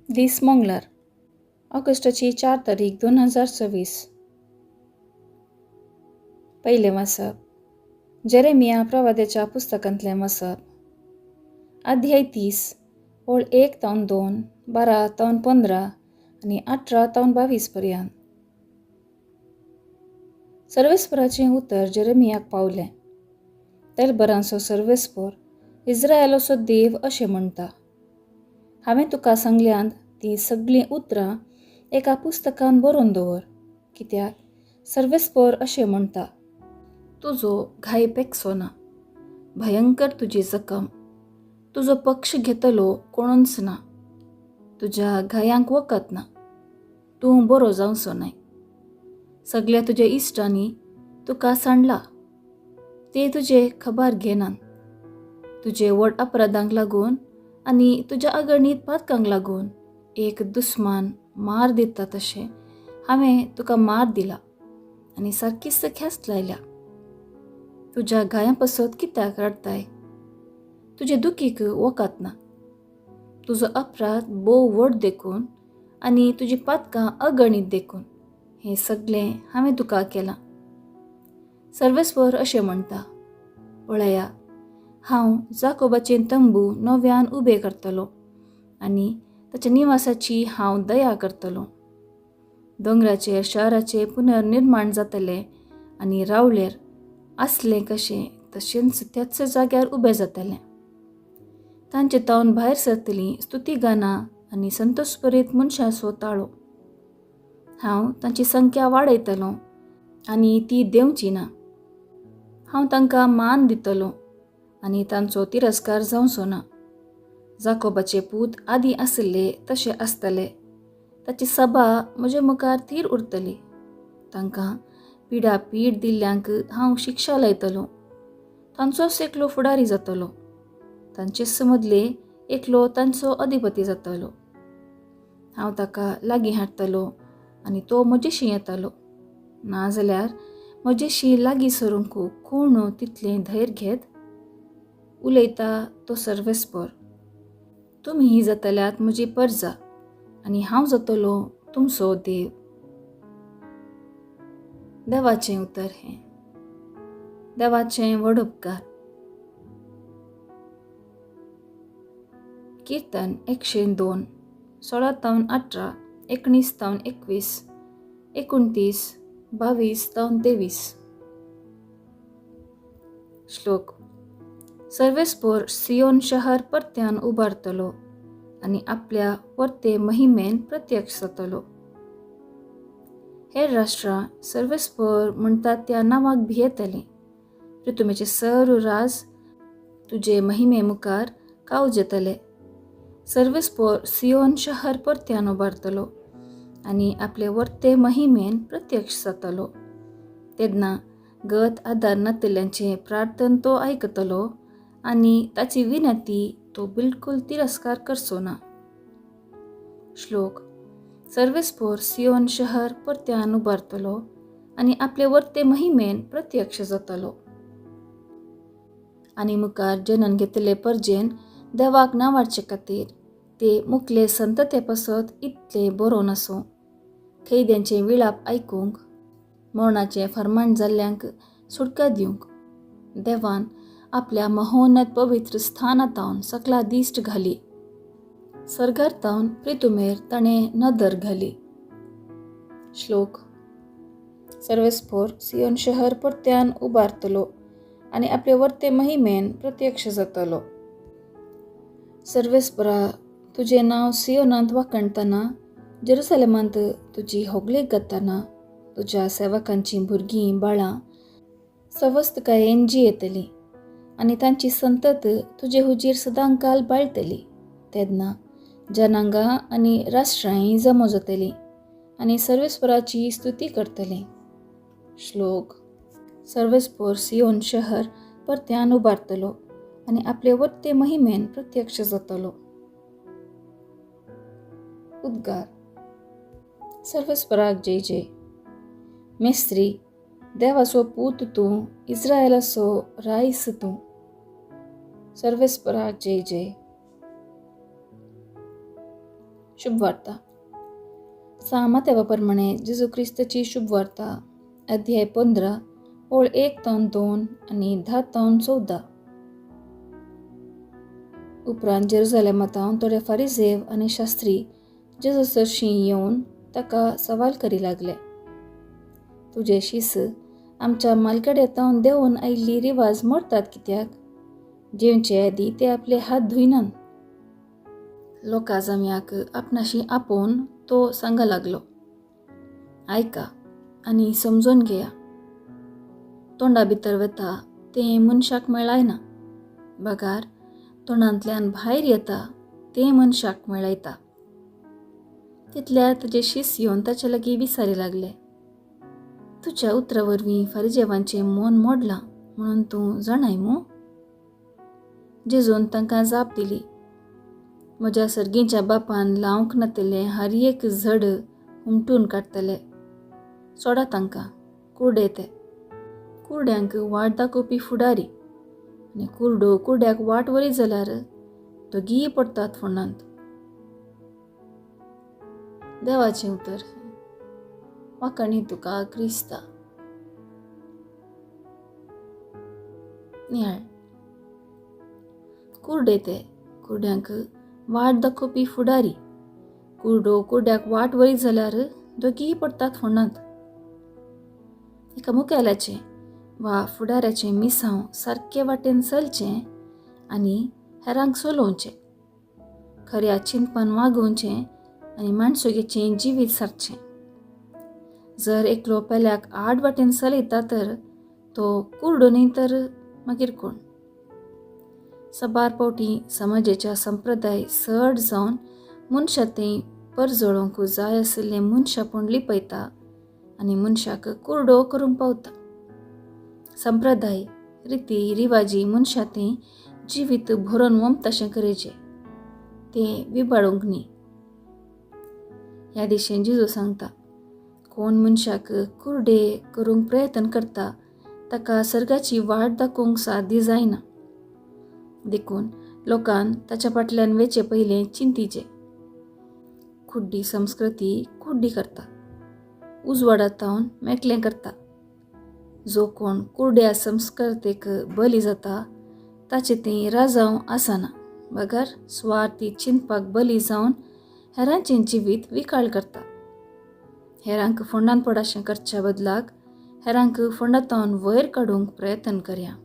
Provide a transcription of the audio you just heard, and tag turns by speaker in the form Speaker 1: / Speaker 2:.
Speaker 1: दीस मंगळार ऑगस्टाची 4 तारीख 2026. पहिले वाचप जेरेमिया प्रवाद्याच्या पुस्तकांतलें वाचप. अध्याय 30 ओळ 1 ते 2, 12 ते 15 आनी 18 ते 22 पर्यंत. सर्वेस्पराचें उतर जेरेमियाक पावलें. तेलबरांचो सर्वेस्पर, इस्रायेलाचो देव अशें म्हणटा: हांवें तुका सांगल्यांत तीं सगळीं उतरां एका पुस्तकांत बरोवन दवर, कित्याक सर्वेस्पर अशें म्हणटा: तुजो घाय पेकचो ना, भयंकर तुजी जखम, तुजो पक्ष घेतलो कोणूच ना, तुज्या घायांक वखद ना, तूं बरो जावचो न्हय. सगळ्या तुज्या इश्टांनी तुका सांडला, ते तुजे खबर घेनात. तुजे व्हड अपराधांक लागून आनी तुज्या अगणीत पातकांक लागून एक दुस्मान मार दिता तशें हांवें तुका मार दिला आनी सारकीच ख्यास्त लायल्या. तुज्या घायां पसत कित्याक रडताय? तुजे दुखीक वखद ना. तुजो अपराध बोव व्हड देखून आनी तुजी पातकां अगणीत देखून हें सगळें हांवें तुका केलां. सर्वेस्पर अशें म्हणटा: पळया, हांव जाकोबाचें तंबू नव्यान उबें करतलो आनी ताच्या निवासाची हांव दया करतलो. दोंगराचेर शाराचें पुनर्निर्माण जातलें आनी रावळेर आसलें कशें तशेंच त्याच जाग्यार उबें जातलें. तांचे तावन भायर सरतलीं स्तुती गानां आनी संतोशभरीत मनशांचो ताळो. हांव तांची संख्या वाडयतलों आनी ती देंवची ना. हांव तांकां मान दितलों आनी तांचो तिरस्कार जावचो ना. जाकोबाचे पूत आदीं आसले तशें आसतले. ताची सभा म्हजे मुखार थीर उरतली. तांकां पिडापीड दिल्ल्यांक हांव शिक्षा लायतलों. तांचोच एकलो फुडारी जातलो. तांचेच मदले एकलो तांचो अधिपती जातलो. हांव ताका लागीं हाडटलों आनी तो म्हजेशी येतलो. नाजाल्यार म्हजेशी लागीं सरूंक कोण तितलें धैर्य घेत? उलयता तो सर्वेस्पर. तुमी जातल्यात म्हजी परजा आनी हांव जातलों तुमचो देव. देवाचें उतर हें. देवाचें व्हड उपकार. कीर्तन 102 16 ते 18, 19 ते 21, 29, 22 ते 23. श्लोक. सर्वेस्पर सियोन शहर परत्यान उबारतलो आनी आपल्या वर्ते महिमेन प्रत्यक्ष जातलो. हेर राष्ट्रां सर्वेस्पर म्हणटात त्या नांवाक भियेतलीं. पृथ्वीचे सर्व राज तुजे महिमे मुखार काव जेतले. सर्वेस्पर सियोन शहर परत्यान उबारतलो आनी आपले वर्ते महिमेन प्रत्यक्ष जातलो. तेन्ना गत आदार नातल्यांचे प्रार्थन तो आयकतलो आनी ताची विनंती तो बिलकुल तिरस्कार करचो ना. श्लोक. सर्वेस्पर सियोन शहर परत्यान उबारतलो आनी आपले वर्ते महिमेन प्रत्यक्ष जातलो. आनी मुखार जनन घेतले परजेन देवाक नांवारचे खातीर ते मुखले संतते पसत इतले बरोवन आसूं. खैद्यांचे विळाप आयकूंक, मरणाचें फर्माण जाल्ल्यांक सुटका दिवंक देवान आपल्या महोन्नत पवित्र स्थानांतावन सकला दिश्ट घाली. सर्गार्तावन प्रितुमेर ताणें नदर घाली. श्लोक. सर्वेस्पर सियोन शहर परत्यान उबारतलो आनी आपले वर्ते महिमेन प्रत्यक्ष जातलो. सर्वेस्परा, तुजें नांव सियोनांत वाखणटना, जेरुसलेमांत तुजी होगलेक घालतना तुज्या सेवकांचीं भुरगीं बाळां सवस्तकायेन जियेतलीं आनी तांची संतत तुजे हुजीर सदांकाल बाळटली. तेन्ना जनांगां आनी राष्ट्रांय जमो जातलीं आनी सर्वेस्पराची स्तुती करतलीं. श्लोक. सर्वेस्पर सियोन शहर परत्यान उबारतलो आनी आपले वर्ते महिमेन प्रत्यक्ष जातलो. उद्गार. सर्वेस्पराक जय जय. मेस्त्री, देवाचो पूत तूं, इस्रायेलाचो रायस तूं. सर्वेस्पराक जय जय. शुभ वार्ता. सामात्या प्रमाणे जेजू ख्रिस्ताची शुभ वार्ता अध्याय 15 ओळ 1-2 आणि 10-14. उपरांत जेरुसलेमांत थोडे फारिसेव आनी शास्त्री जेजू सरशी येवन ताका सवाल करी लागले. तुजे शिस आमच्या मालकडेतावन देंवन आयिल्ली रिवाज मोडटात कित्याक? जेवचे आदी ते आपले हात धुयनात. लोका जम्याक आपणाशी आपोवन तो सांगा लागलो. आयका आनी समजून घेया. तोंडा भितर वता तें मनशाक मेळायना. बगार तोंडांतल्यान भायर येता तें मनशाक मेळयता. तितल्यार ताजे शिस येवन ताचे लागीं विचारी लागले. तुज्या उतरा वरवीं फारिसेवांचें मन मोडलां म्हणून तूं जाणाय मू? जेजून तांकां जाप दिली. म्हज्या सर्गेच्या बापान लावंक नातिल्लें हर एक झड हुमटून काडटले. सोडा तांकां, कुर्डे ते. कुर्ड्यांक वाट दाखोवपी फुडारी आनी कुर्डो कुर्ड्याक वाट वरी जाल्यार दोगीय पडटात फोंडांत. देवाचें उतर. वाकणी तुका क्रिस्ता. नियाळ. कुर्डे ते कुर्ड्यांक वाट दाखोवपी फुडारी. कुर्डो कुर्ड्याक वाट वरी जाल्यार दोगीय पडटात फोंडांत. एका मुखेल्याचें वा फुडाऱ्याचें मिसांव सारके वाटेन चलचें आनी हेरांक चलोवचें. खऱ्या चिंतपान वागोवचें आनी माणसुगेचें जिवीत सारचें. जर एकलो पेल्याक आड वाटेन चलयता तर तो कुर्डो न्ही तर मागीर कोण? साबार पावटी समाजाच्या संप्रदाय चड जावन मनशा तें परजळोवंक जाय आशिल्लें मनशापण लिपयता आनी मनशाक कुर्डो करूंक पावता. संप्रदाय रिती रिवाजी मनशा तें जिवीत भरोन वमताशें गरजेचें. तें विबाळूंक न्ही. ह्या दिशेन जेजू सांगता, कोण मनशाक कुर्डे करूंक प्रयत्न करता ताका सर्गाची वाट दाखोवंक सादी जायना. देखून लोकांन ताच्या फाटल्यान वेचे पयलें चिंतिचें. खुड्डी संस्कृती कुड्डी करता. उजवाडांतावन मेकलें करता. जो कोण कुर्ड्या संस्कृतेक बली जाता ताचें तें राजांव आसना. बगार स्वार्थी चिंतपाक बली जावन हेरांचें जिवीत विकाळ करता. हेरांक फोंडांत पडाशें करच्या बदलाक हेरांक फोंडांतावन वयर काडूंक प्रयत्न करया.